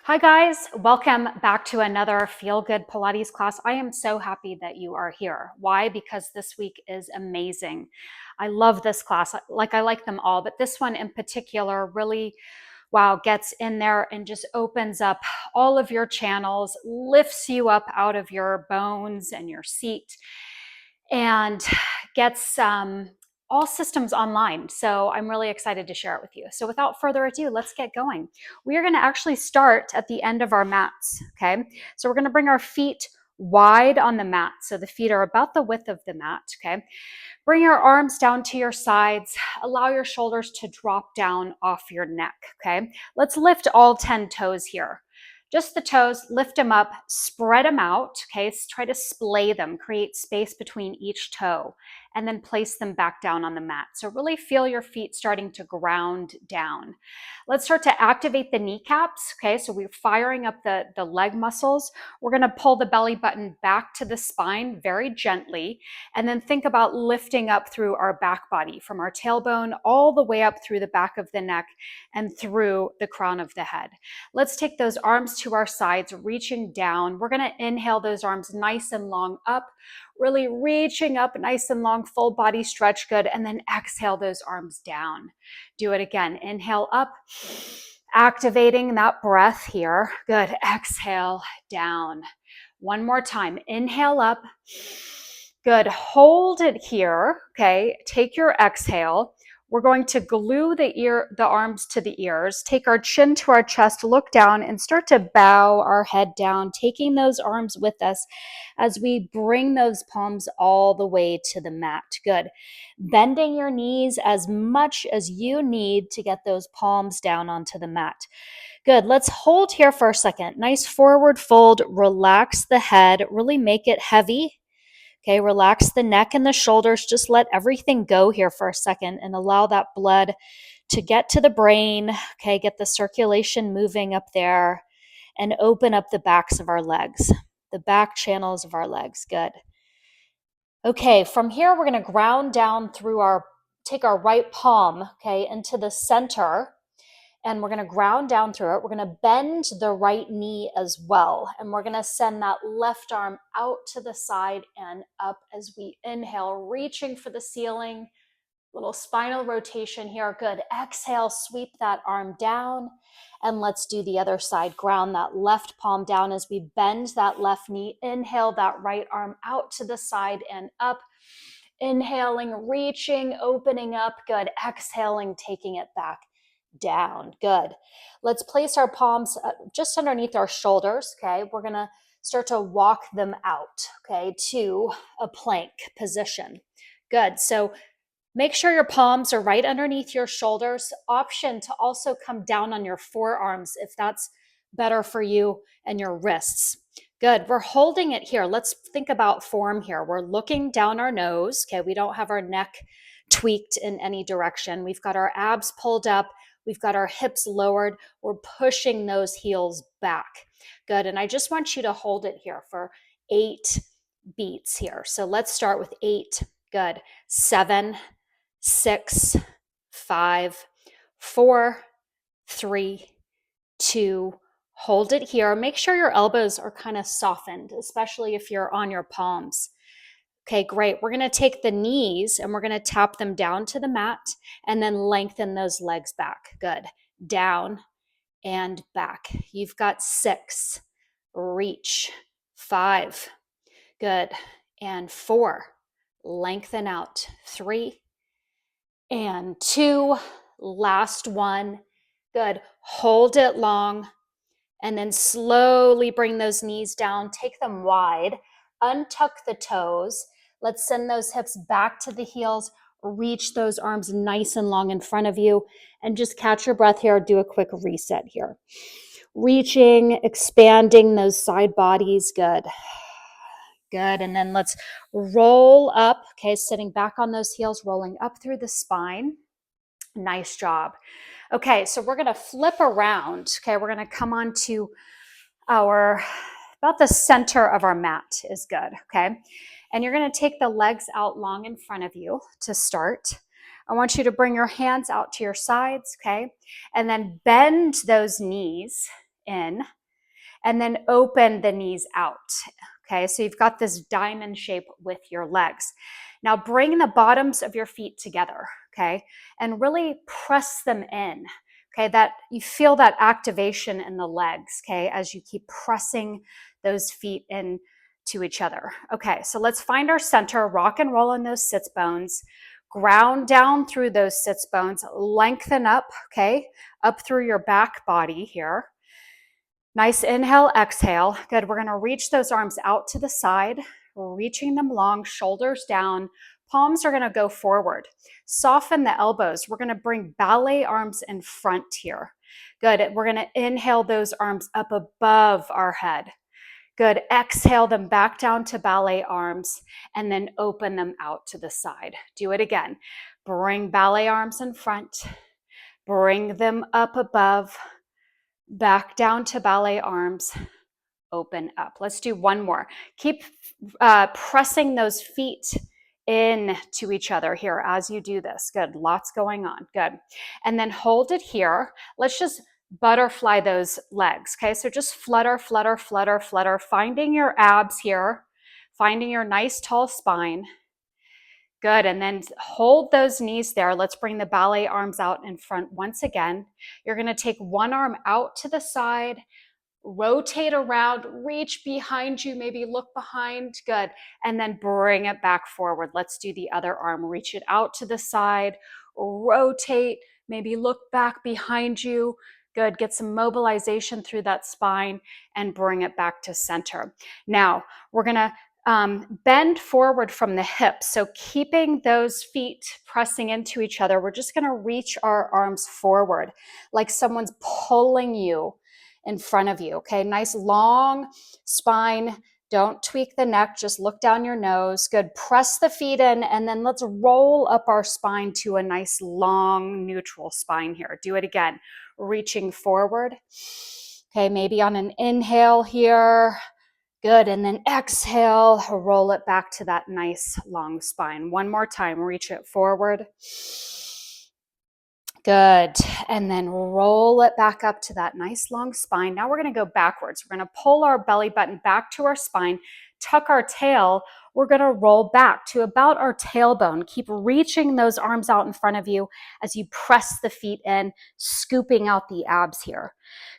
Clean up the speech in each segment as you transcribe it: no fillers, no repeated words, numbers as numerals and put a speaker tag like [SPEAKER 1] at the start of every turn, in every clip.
[SPEAKER 1] Hi guys, welcome back to another Feel Good Pilates class. I am so happy that you are here. Why? Because this week is amazing. I love this class. I like them all, but this one in particular really, wow, gets in there and just opens up all of your channels, lifts you up out of your bones and your seat, and gets all systems online. So I'm really excited to share it with you. So without further ado, let's get going. We are going to actually start at the end of our mats. Okay. So we're going to bring our feet wide on the mat. So the feet are about the width of the mat. Okay. Bring your arms down to your sides. Allow your shoulders to drop down off your neck. Okay. Let's lift all 10 toes here. Just the toes, lift them up, spread them out, okay? Try to splay them, create space between each toe, and then place them back down on the mat. So really feel your feet starting to ground down. Let's start to activate the kneecaps, okay? So we're firing up the leg muscles. We're gonna pull the belly button back to the spine very gently, and then think about lifting up through our back body, from our tailbone all the way up through the back of the neck and through the crown of the head. Let's take those arms to our sides, reaching down. We're going to inhale those arms nice and long up, really reaching up nice and long, full body stretch, good. And then exhale those arms down. Do it again. Inhale up, activating that breath here. Good. Exhale down. One more time. Inhale up. Good. Hold it here. Okay. Take your exhale. We're going to glue the arms to the ears, take our chin to our chest, look down, and start to bow our head down, taking those arms with us as we bring those palms all the way to the mat. Good. Bending your knees as much as you need to get those palms down onto the mat. Good. Let's hold here for a second. Nice forward fold. Relax the head. Really make it heavy. Okay, relax the neck and the shoulders. Just let everything go here for a second and allow that blood to get to the brain. Okay, get the circulation moving up there and open up the backs of our legs, the back channels of our legs. Good. Okay, from here, we're going to ground down through take our right palm, okay, into the center. And we're going to ground down through it. We're going to bend the right knee as well. And we're going to send that left arm out to the side and up as we inhale, reaching for the ceiling. Little spinal rotation here. Good. Exhale, sweep that arm down. And let's do the other side. Ground that left palm down as we bend that left knee. Inhale that right arm out to the side and up. Inhaling, reaching, opening up. Good. Exhaling, taking it back down. Good. Let's place our palms just underneath our shoulders. Okay. We're going to start to walk them out. Okay. To a plank position. Good. So make sure your palms are right underneath your shoulders. Option to also come down on your forearms if that's better for you, and your wrists. Good. We're holding it here. Let's think about form here. We're looking down our nose. Okay. We don't have our neck tweaked in any direction. We've got our abs pulled up. We've got our hips lowered. We're pushing those heels back. Good. And I just want you to hold it here for 8 beats here. So let's start with 8. Good. 7, 6, 5, 4, 3, 2. Hold it here. Make sure your elbows are kind of softened, especially if you're on your palms. Okay, great. We're going to take the knees and we're going to tap them down to the mat and then lengthen those legs back. Good. Down and back. You've got 6. Reach. 5. Good. And 4. Lengthen out. 3. And 2. Last one. Good. Hold it long. And then slowly bring those knees down. Take them wide. Untuck the toes. Let's send those hips back to the heels. Reach those arms nice and long in front of you. And just catch your breath here. Do a quick reset here. Reaching, expanding those side bodies. Good. Good. And then let's roll up. Okay, sitting back on those heels, rolling up through the spine. Nice job. Okay, so we're going to flip around. Okay, we're going to come on to about the center of our mat is good. Okay, and you're going to take the legs out long in front of you to start. I want you to bring your hands out to your sides. Okay, and then bend those knees in and then open the knees out. Okay, so you've got this diamond shape with your legs. Now bring the bottoms of your feet together, okay, and really press them in. Okay, that you feel that activation in the legs, okay, as you keep pressing those feet in to each other. Okay, so let's find our center, rock and roll on those sits bones, ground down through those sits bones, lengthen up, okay, up through your back body here. Nice inhale, exhale. Good. We're going to reach those arms out to the side. We're reaching them long, shoulders down. Palms are going to go forward. Soften the elbows. We're going to bring ballet arms in front here. Good. We're going to inhale those arms up above our head. Good. Exhale them back down to ballet arms and then open them out to the side. Do it again. Bring ballet arms in front. Bring them up above. Back down to ballet arms, open up. Let's do one more. Keep pressing those feet in to each other here as you do this. Good, lots going on, good. And then hold it here. Let's just butterfly those legs, okay? So just flutter, flutter, flutter, flutter, finding your abs here, finding your nice tall spine. Good, and then hold those knees there. Let's bring the ballet arms out in front once again. You're gonna take one arm out to the side, rotate around, reach behind you, maybe look behind, good. And then bring it back forward. Let's do the other arm. Reach it out to the side, rotate, maybe look back behind you. Good, get some mobilization through that spine and bring it back to center. Now, we're gonna bend forward from the hips. So keeping those feet pressing into each other, we're just gonna reach our arms forward like someone's pulling you in front of you, okay? Nice long spine. Don't tweak the neck, just look down your nose. Good, press the feet in and then let's roll up our spine to a nice long neutral spine here. Do it again, reaching forward. Okay, maybe on an inhale here. Good, and then exhale, roll it back to that nice long spine. One more time, reach it forward. Good, and then roll it back up to that nice long spine. Now we're gonna go backwards. We're gonna pull our belly button back to our spine, tuck our tail. We're gonna roll back to about our tailbone. Keep reaching those arms out in front of you as you press the feet in, scooping out the abs here.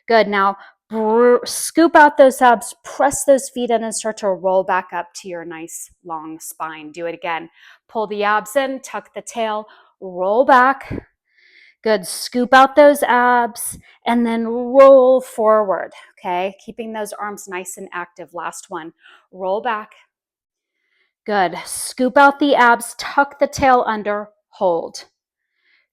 [SPEAKER 1] Good, now scoop out those abs, press those feet in and start to roll back up to your nice long spine. Do it again. Pull the abs in, tuck the tail, roll back. Good, scoop out those abs and then roll forward, okay? Keeping those arms nice and active. Last one, roll back. Good, scoop out the abs, tuck the tail under, hold.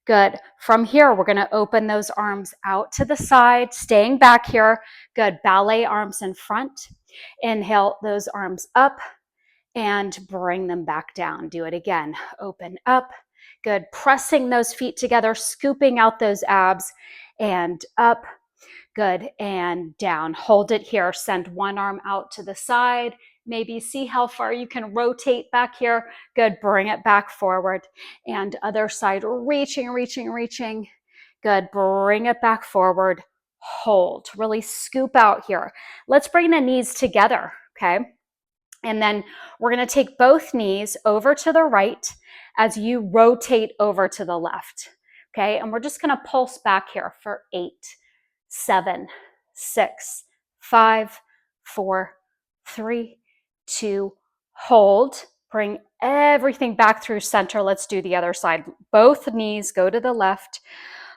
[SPEAKER 1] Good. From here, we're going to open those arms out to the side, staying back here. Good. Ballet arms in front. Inhale those arms up and bring them back down. Do it again. Open up. Good. Pressing those feet together, scooping out those abs and up. Good. And down. Hold it here. Send one arm out to the side. Maybe see how far you can rotate back here. Good, bring it back forward. And other side, reaching, reaching, reaching. Good, bring it back forward. Hold, really scoop out here. Let's bring the knees together, okay? And then we're gonna take both knees over to the right as you rotate over to the left, okay? And we're just gonna pulse back here for 8, 7, 6, 5, 4, 3, 2, hold. Bring everything back through center. Let's do the other side. Both knees go to the left.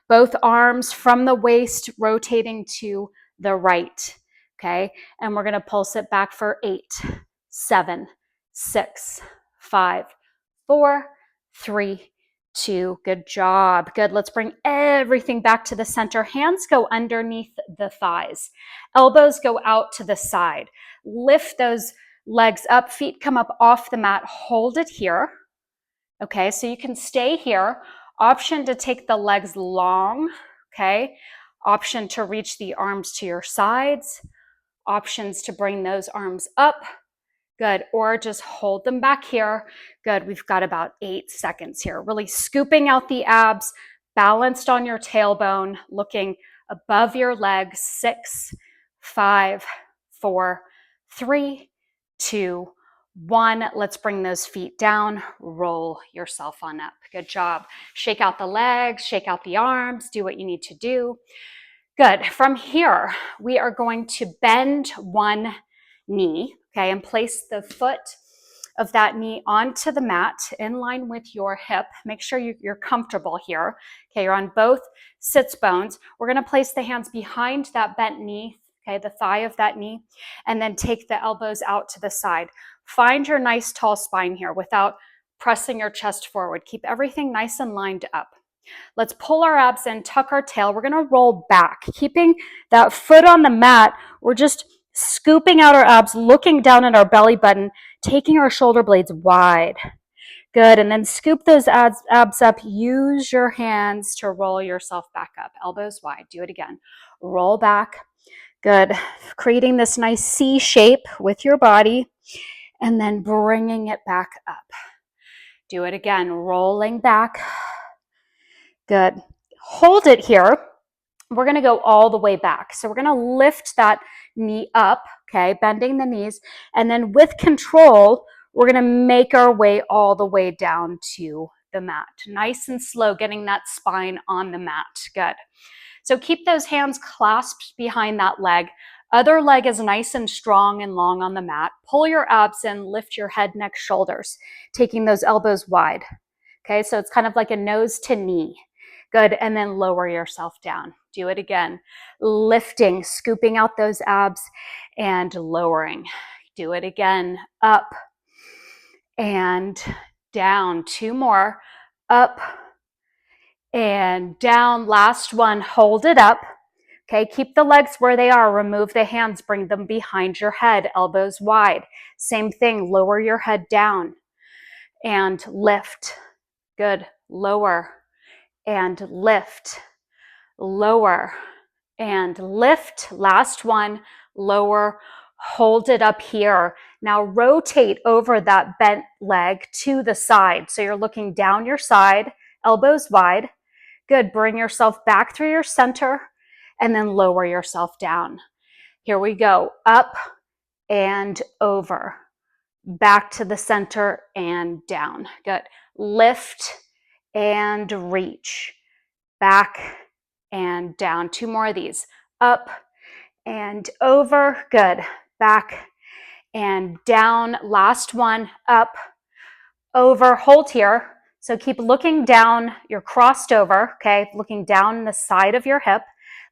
[SPEAKER 1] Both arms from the waist rotating to the right. Okay. And we're going to pulse it back for 8, 7, 6, 5, 4, 3, 2. Good job. Good. Let's bring everything back to the center. Hands go underneath the thighs. Elbows go out to the side. Lift those legs up, feet come up off the mat, hold it here. Okay, so you can stay here. Option to take the legs long, okay? Option to reach the arms to your sides. Options to bring those arms up. Good, or just hold them back here. Good, we've got about 8 seconds here. Really scooping out the abs, balanced on your tailbone, looking above your legs. 6, 5, 4, 3, 2, 1. Let's bring those feet down. Roll yourself on up. Good job. Shake out the legs, shake out the arms, do what you need to do. Good. From here, we are going to bend one knee, okay, and place the foot of that knee onto the mat in line with your hip. Make sure you're comfortable here. Okay, you're on both sits bones. We're going to place the hands behind that bent knee, okay, the thigh of that knee, and then take the elbows out to the side. Find your nice tall spine here without pressing your chest forward. Keep everything nice and lined up. Let's pull our abs in, tuck our tail. We're going to roll back, keeping that foot on the mat. We're just scooping out our abs, looking down at our belly button, taking our shoulder blades wide. Good. And then scoop those abs up. Use your hands to roll yourself back up. Elbows wide. Do it again. Roll back. Good. Creating this nice C shape with your body and then bringing it back up. Do it again. Rolling back. Good. Hold it here. We're going to go all the way back. So we're going to lift that knee up, okay, bending the knees. And then with control, we're going to make our way all the way down to the mat. Nice and slow, getting that spine on the mat. Good. So keep those hands clasped behind that leg. Other leg is nice and strong and long on the mat. Pull your abs in, lift your head, neck, shoulders, taking those elbows wide. Okay, so it's kind of like a nose to knee. Good, and then lower yourself down. Do it again. Lifting, scooping out those abs and lowering. Do it again. Up and down. 2 more. Up and down. Last one. Hold it up. Okay, keep the legs where they are. Remove the hands. Bring them behind your head. Elbows wide. Same thing. Lower your head down and lift. Good. Lower and lift. Lower and lift. Last one. Lower. Hold it up here. Now rotate over that bent leg to the side. So you're looking down your side, elbows wide. Good. Bring yourself back through your center and then lower yourself down. Here we go. Up and over. Back to the center and down. Good. Lift and reach. Back and down. 2 more of these. Up and over. Good. Back and down. Last one. Up, over. Hold here. So keep looking down. You're crossed over. Okay. Looking down the side of your hip.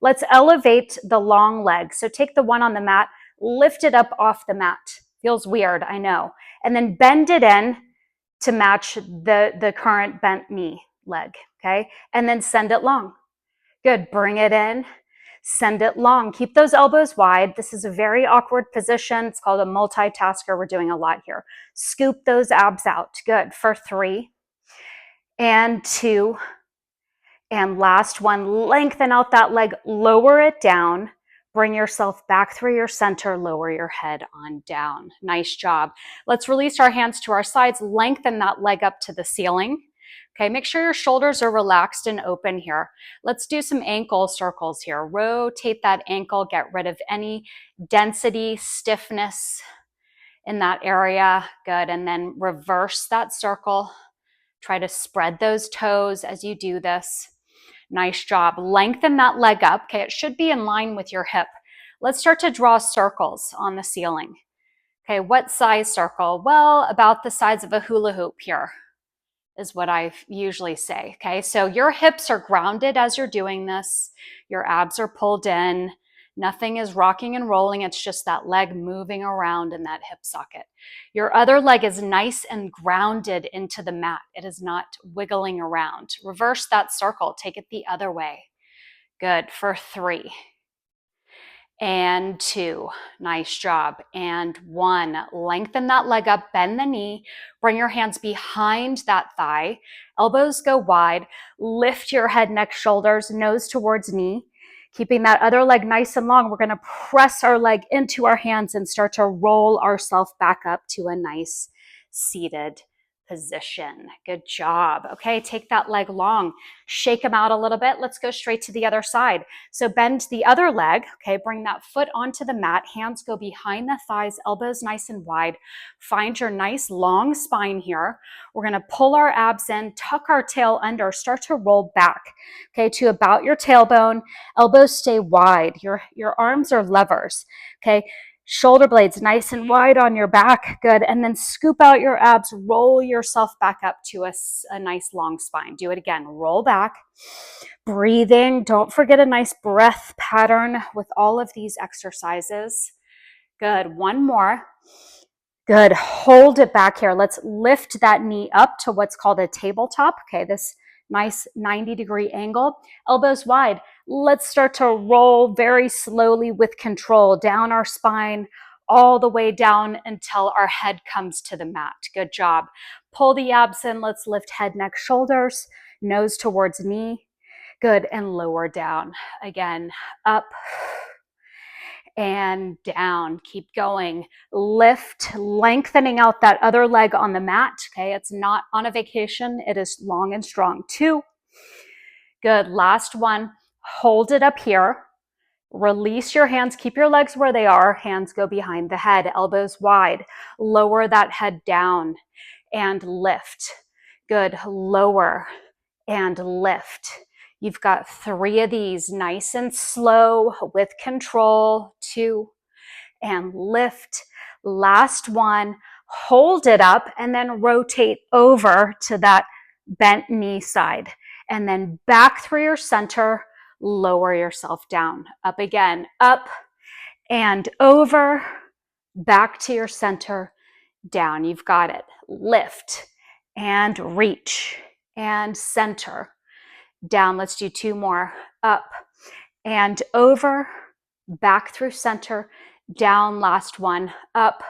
[SPEAKER 1] Let's elevate the long leg. So take the one on the mat, lift it up off the mat. Feels weird, I know. And then bend it in to match the current bent knee leg, okay? And then send it long. Good, bring it in, send it long. Keep those elbows wide. This is a very awkward position. It's called a multitasker. We're doing a lot here. Scoop those abs out. Good, for 3 and 2 and last one. Lengthen out that leg, lower it down. Bring yourself back through your center, lower your head on down. Nice job. Let's release our hands to our sides, lengthen that leg up to the ceiling. Okay, make sure your shoulders are relaxed and open here. Let's do some ankle circles here. Rotate that ankle, get rid of any density, stiffness in that area. Good, and then reverse that circle. Try to spread those toes as you do this. Nice job. Lengthen that leg up. Okay, it should be in line with your hip. Let's start to draw circles on the ceiling. Okay, what size circle? Well, about the size of a hula hoop here is what I usually say. Okay, so your hips are grounded as you're doing this. Your abs are pulled in. Nothing is rocking and rolling. It's just that leg moving around in that hip socket. Your other leg is nice and grounded into the mat. It is not wiggling around. Reverse that circle. Take it the other way. Good. For 3 and 2. Nice job. And 1. Lengthen that leg up, bend the knee, bring your hands behind that thigh, elbows go wide, lift your head, neck, shoulders, nose towards knee. Keeping that other leg nice and long, we're going to press our leg into our hands and start to roll ourselves back up to a nice seated position. Good job. Okay, take that leg long, shake them out a little bit. Let's go straight to the other side. So bend the other leg. Okay, bring that foot onto the mat. Hands go behind the thighs, elbows nice and wide. Find your nice long spine here. We're going to pull our abs in, tuck our tail under, start to roll back, okay, to about your tailbone. Elbows stay wide. Your arms are levers, okay? Shoulder blades nice and wide on your back. Good. And then scoop out your abs, roll yourself back up to a nice long spine. Do it again. Roll back. Breathing. Don't forget a nice breath pattern with all of these exercises. Good. One more. Good. Hold it back here. Let's lift that knee up to what's called a tabletop. Okay, this nice 90-degree angle. Elbows wide. Let's start to roll very slowly with control down our spine, all the way down until our head comes to the mat. Good job. Pull the abs in. Let's lift head, neck, shoulders, nose towards knee. Good. And lower down. Again, up and down. Keep going. Lift, lengthening out that other leg on the mat. Okay, it's not on a vacation. It is long and strong. 2. Good. Last one. Hold it up here. Release your hands. Keep your legs where they are. Hands go behind the head. Elbows wide. Lower that head down and lift. Good. Lower and lift. You've got 3 of these, nice and slow with control. 2 and lift. Last one, hold it up and then rotate over to that bent knee side. And then back through your center, lower yourself down. Up again, up and over, back to your center, down. You've got it. Lift and reach and center. Down. Let's do 2 more. Up and over, back through center, down. Last one. Up,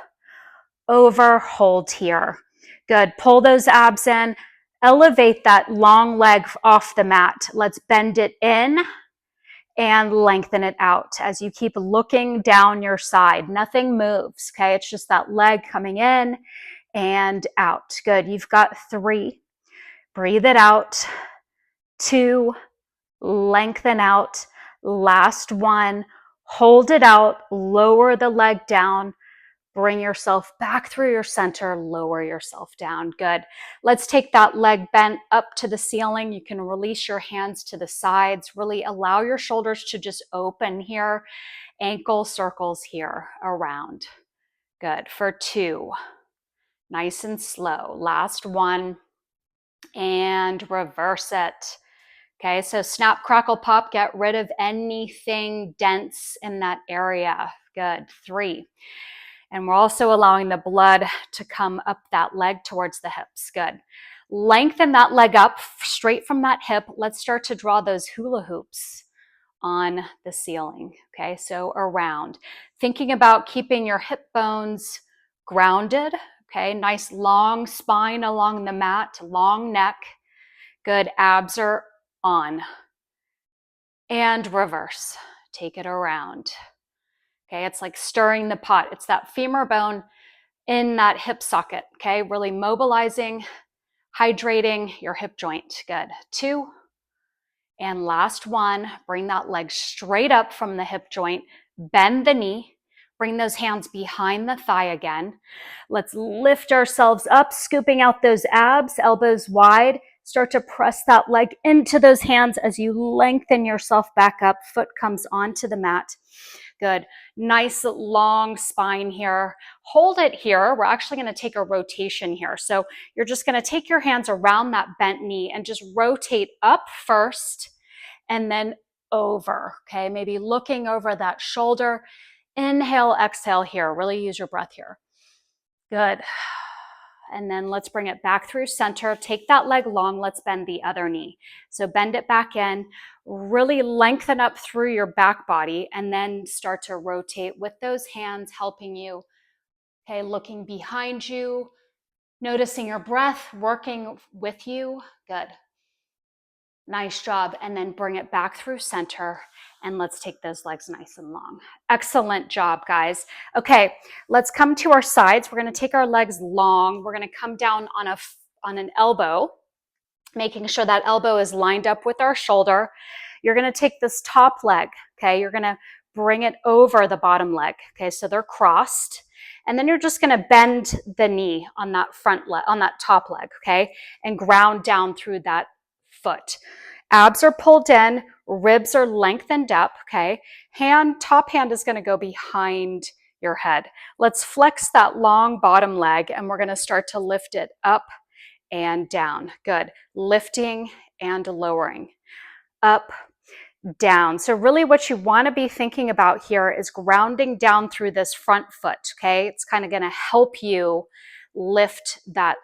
[SPEAKER 1] over, hold here. Good. Pull those abs in. Elevate that long leg off the mat. Let's bend it in and lengthen it out as you keep looking down your side. Nothing moves, okay? It's just that leg coming in and out. Good. You've got 3. Breathe it out. 2, lengthen out. Last one, hold it out, lower the leg down, bring yourself back through your center, lower yourself down. Good. Let's take that leg bent up to the ceiling. You can release your hands to the sides, really allow your shoulders to just open here, ankle circles here around. Good. For 2, nice and slow. Last one, and reverse it. Okay, so snap, crackle, pop, get rid of anything dense in that area. Good. 3. And we're also allowing the blood to come up that leg towards the hips. Good. Lengthen that leg up straight from that hip. Let's start to draw those hula hoops on the ceiling. Okay, so around. Thinking about keeping your hip bones grounded. Okay, nice long spine along the mat, long neck. Good. Abs are on. And reverse. Take it around. Okay, it's like stirring the pot. It's that femur bone in that hip socket. Okay, really mobilizing, hydrating your hip joint. Good. 2. And last one, bring that leg straight up from the hip joint. Bend the knee. Bring those hands behind the thigh again. Let's lift ourselves up, scooping out those abs, elbows wide. Start to press that leg into those hands as you lengthen yourself back up. Foot comes onto the mat. Good. Nice long spine here. Hold it here. We're actually going to take a rotation here. So you're just going to take your hands around that bent knee and just rotate up first and then over. Okay, maybe looking over that shoulder. Inhale, exhale here. Really use your breath here. Good. And then let's bring it back through center. Take that leg long. Let's bend the other knee. So bend it back in. Really lengthen up through your back body and then start to rotate with those hands helping you. Okay, looking behind you, noticing your breath working with you. Good. Nice job. And then bring it back through center. And let's take those legs nice and long. Excellent job, guys. Okay, let's come to our sides. We're going to take our legs long. We're going to come down on on an elbow, making sure that elbow is lined up with our shoulder. You're going to take this top leg, okay? You're going to bring it over the bottom leg, okay? So they're crossed. And then you're just going to bend the knee on that front leg, on that top leg, okay? And ground down through that foot. Abs are pulled in, ribs are lengthened up, okay? Top hand is going to go behind your head. Let's flex that long bottom leg, and we're going to start to lift it up and down. Good. Lifting and lowering. Up, down. So really what you want to be thinking about here is grounding down through this front foot, okay? It's kind of going to help you lift that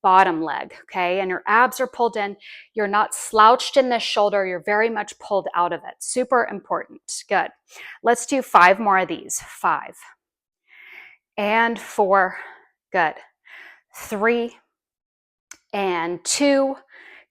[SPEAKER 1] bottom leg, okay? And your abs are pulled in. You're not slouched in this shoulder. You're very much pulled out of it. Super important. Good. Let's do 5 more of these. 5 and 4. Good. 3 and 2.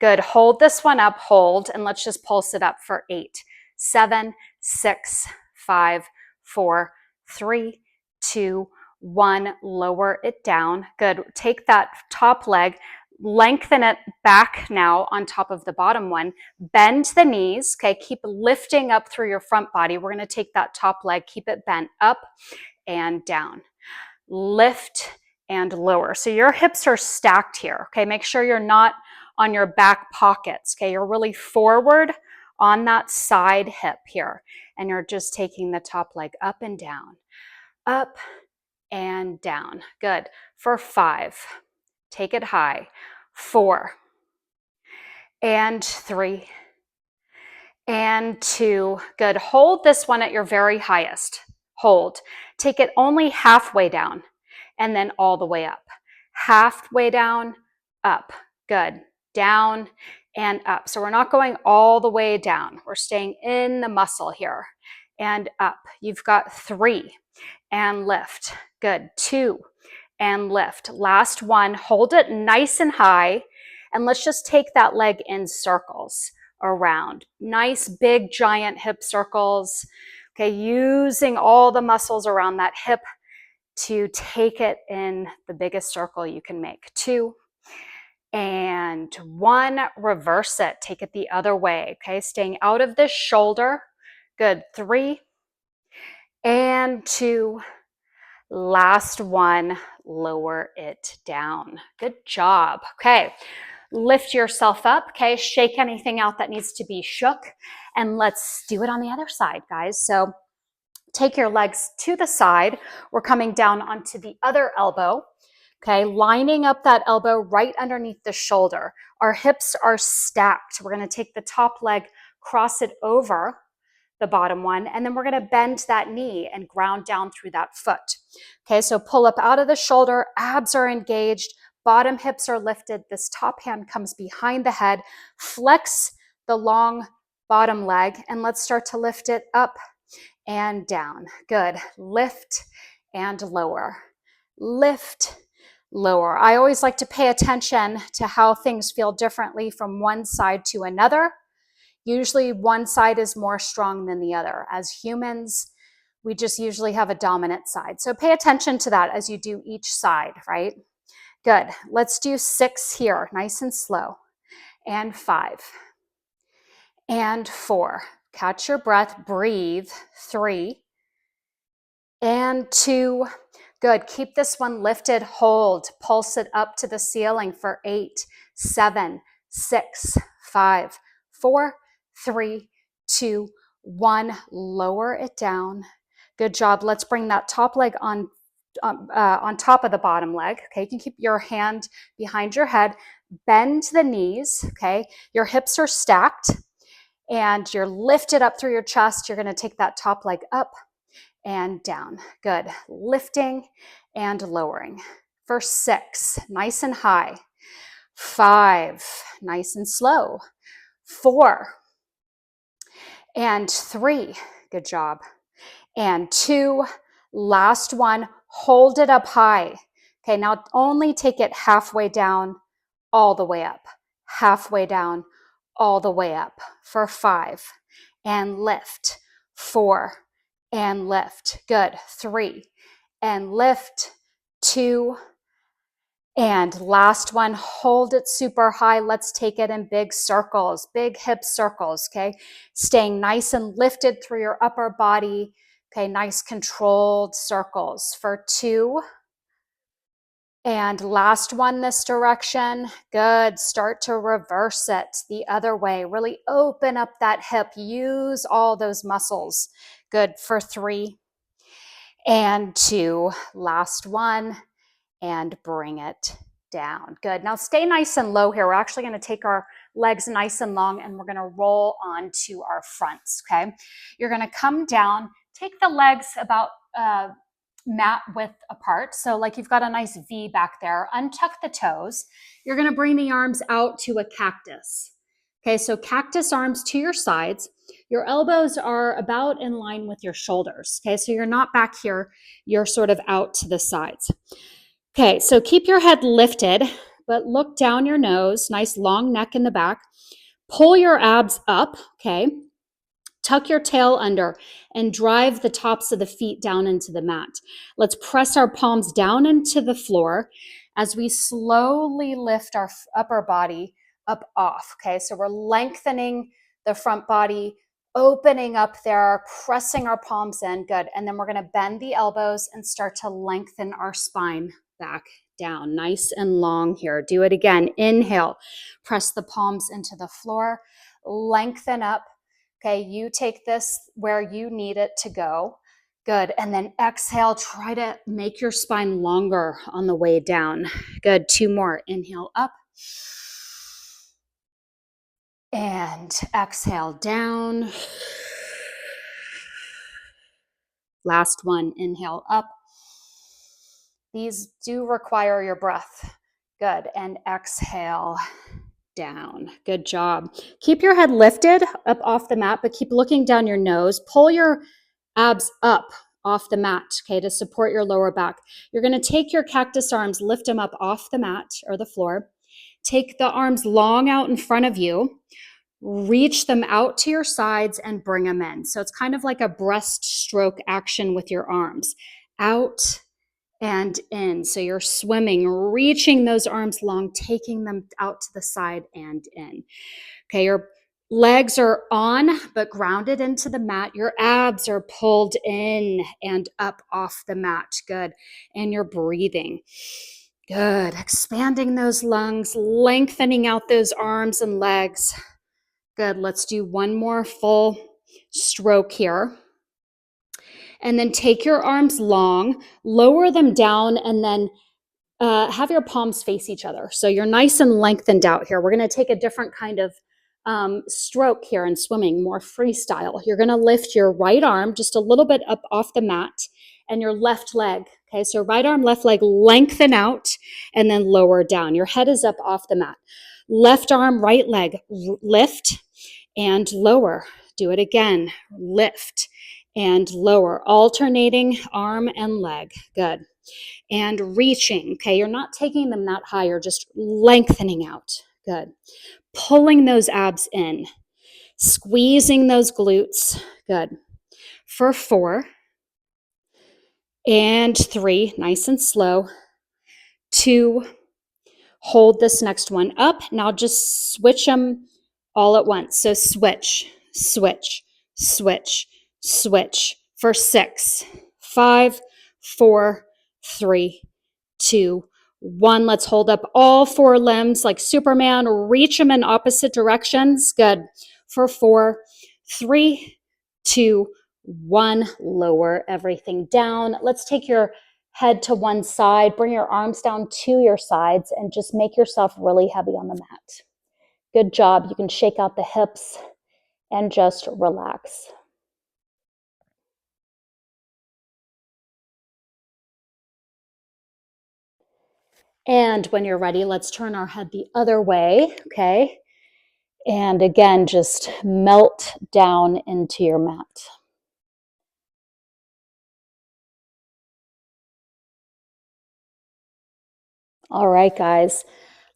[SPEAKER 1] Good. Hold this one up. Hold. And let's just pulse it up for 8, 7, 6, 5, 4, 3, 2, 1. Lower it down. Good. Take that top leg, lengthen it back now on top of the bottom one. Bend the knees. Okay. Keep lifting up through your front body. We're going to take that top leg, keep it bent up and down. Lift and lower. So your hips are stacked here. Okay. Make sure you're not on your back pockets. Okay. You're really forward on that side hip here. And you're just taking the top leg up and down, up and down. Good. For 5, take it high. 4 and 3 and 2. Good. Hold this one at your very highest. Hold. Take it only halfway down and then all the way up. Halfway down, up. Good. Down and up. So we're not going all the way down. We're staying in the muscle here and up. You've got 3 and lift. Good. 2 and lift. Last one. Hold it nice and high. And let's just take that leg in circles around. Nice, big, giant hip circles. Okay, using all the muscles around that hip to take it in the biggest circle you can make. 2 and 1. Reverse it. Take it the other way. Okay, staying out of this shoulder. Good. 3 and 2. Last one. Lower it down. Good job. Okay. Lift yourself up, okay? Shake anything out that needs to be shook. And let's do it on the other side, guys. So take your legs to the side. We're coming down onto the other elbow, okay? Lining up that elbow right underneath the shoulder. Our hips are stacked. We're going to take the top leg, cross it over the bottom one, and then we're going to bend that knee and ground down through that foot. Okay, so pull up out of the shoulder, abs are engaged, bottom hips are lifted, this top hand comes behind the head, flex the long bottom leg, and let's start to lift it up and down. Good. Lift and lower. Lift, lower. I always like to pay attention to how things feel differently from one side to another. Usually one side is more strong than the other. As humans, we just usually have a dominant side. So pay attention to that as you do each side, right? Good. Let's do 6 here, nice and slow. And 5. And 4. Catch your breath, breathe. 3. And 2. Good. Keep this one lifted, hold. Pulse it up to the ceiling for 8, 7, 6, 5, 4, 3, 2, 1. Lower it down. Good job. Let's bring that top leg on top of the bottom leg. Okay, you can keep your hand behind your head. Bend the knees. Okay, your hips are stacked and you're lifted up through your chest. You're going to take that top leg up and down. Good. Lifting and lowering. For 6, nice and high. 5, nice and slow. 4 and 3, good job. And 2, last one, hold it up high. Okay, now only take it halfway down, all the way up. Halfway down, all the way up. For 5, and lift. 4, and lift. Good. 3, and lift. 2, And last one, hold it super high. Let's take it in big circles, big hip circles, okay? Staying nice and lifted through your upper body, okay? Nice controlled circles for 2. And last one this direction. Good. Start to reverse it the other way. Really open up that hip. Use all those muscles. Good for 3 and 2. Last one. And bring it down. Good. Now stay nice and low here. We're actually going to take our legs nice and long and we're going to roll onto our fronts. Okay. You're going to come down, take the legs about mat width apart. So like you've got a nice V back there, untuck the toes. You're going to bring the arms out to a cactus. Okay. So cactus arms to your sides. Your elbows are about in line with your shoulders. Okay. So you're not back here. You're sort of out to the sides. Okay, so keep your head lifted, but look down your nose, nice long neck in the back. Pull your abs up, okay? Tuck your tail under and drive the tops of the feet down into the mat. Let's press our palms down into the floor as we slowly lift our upper body up off, okay? So we're lengthening the front body, opening up there, pressing our palms in, good. And then we're gonna bend the elbows and start to lengthen our spine back down, nice and long here. Do it again. Inhale, press the palms into the floor, lengthen up. Okay, you take this where you need it to go. Good. And then exhale, try to make your spine longer on the way down. Good. 2 more. Inhale up. And exhale down. Last one. Inhale up. These do require your breath. Good. And exhale down. Good job. Keep your head lifted up off the mat, but keep looking down your nose. Pull your abs up off the mat, okay, to support your lower back. You're going to take your cactus arms, lift them up off the mat or the floor. Take the arms long out in front of you. Reach them out to your sides and bring them in. So it's kind of like a breaststroke action with your arms. Out and in. So you're swimming, reaching those arms long, taking them out to the side and in. Okay, your legs are on but grounded into the mat. Your abs are pulled in and up off the mat. Good. And you're breathing. Good. Expanding those lungs, lengthening out those arms and legs. Good. Let's do one more full stroke here. And then take your arms long, lower them down, and then have your palms face each other. So you're nice and lengthened out here. We're going to take a different kind of stroke here in swimming, more freestyle. You're going to lift your right arm just a little bit up off the mat and your left leg. Okay, so right arm, left leg, lengthen out and then lower down. Your head is up off the mat. Left arm, right leg, lift and lower. Do it again. Lift and lower, alternating arm and leg. Good. And reaching. Okay, you're not taking them that high, you're just lengthening out. Good. Pulling those abs in, squeezing those glutes. Good. For 4 and 3, nice and slow. 2, hold this next one up. Now just switch them all at once. So switch, switch, switch, switch for 6, 5, 4, 3, 2, 1. Let's hold up all 4 limbs like Superman. Reach them in opposite directions. Good. For 4, 3, 2, 1. Lower everything down. Let's take your head to one side. Bring your arms down to your sides and just make yourself really heavy on the mat. Good job. You can shake out the hips and just relax. And when you're ready, let's turn our head the other way, okay? And again, just melt down into your mat. All right, guys,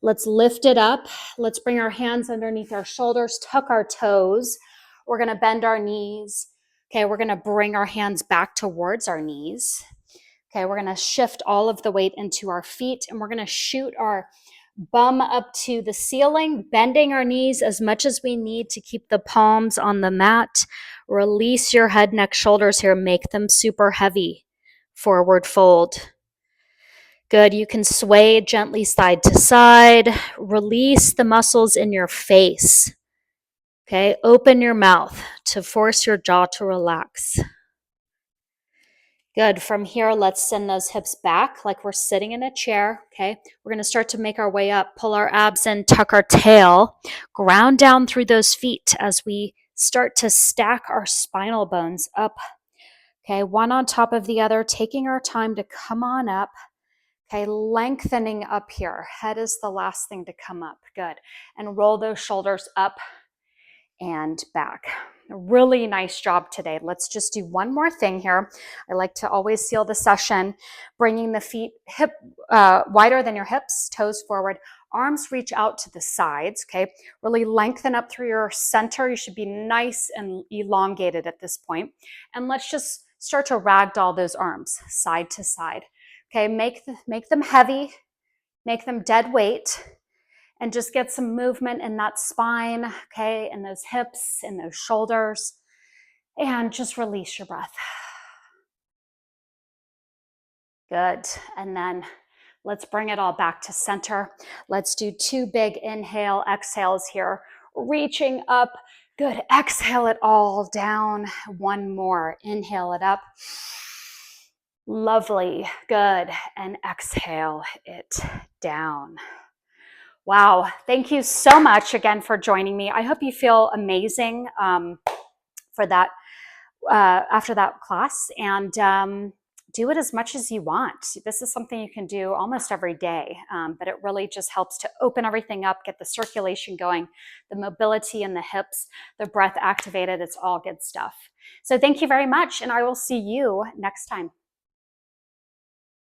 [SPEAKER 1] let's lift it up. Let's bring our hands underneath our shoulders, tuck our toes. We're gonna bend our knees. Okay, we're gonna bring our hands back towards our knees. Okay, we're going to shift all of the weight into our feet, and we're going to shoot our bum up to the ceiling, bending our knees as much as we need to keep the palms on the mat. Release your head, neck, shoulders here. Make them super heavy. Forward fold. Good. You can sway gently side to side. Release the muscles in your face. Okay, open your mouth to force your jaw to relax. Good. From here, let's send those hips back like we're sitting in a chair. Okay. We're going to start to make our way up, pull our abs in, tuck our tail, ground down through those feet as we start to stack our spinal bones up. Okay. One on top of the other, taking our time to come on up. Okay. Lengthening up here. Head is the last thing to come up. Good. And roll those shoulders up and back. Really nice job today. Let's just do one more thing here. I like to always seal the session, bringing the feet hip wider than your hips, toes forward, arms reach out to the sides. Okay, really lengthen up through your center. You should be nice and elongated at this point. And let's just start to ragdoll those arms side to side. Okay, make them heavy, make them dead weight. And just get some movement in that spine, okay, in those hips, in those shoulders, and just release your breath. Good. And then let's bring it all back to center. Let's do 2 big inhale, exhales here, reaching up. Good. Exhale it all down. One more. Inhale it up. Lovely. Good. And exhale it down. Wow. Thank you so much again for joining me. I hope you feel amazing for that after that class, and do it as much as you want. This is something you can do almost every day, but it really just helps to open everything up, get the circulation going, the mobility in the hips, the breath activated. It's all good stuff. So thank you very much, and I will see you next time.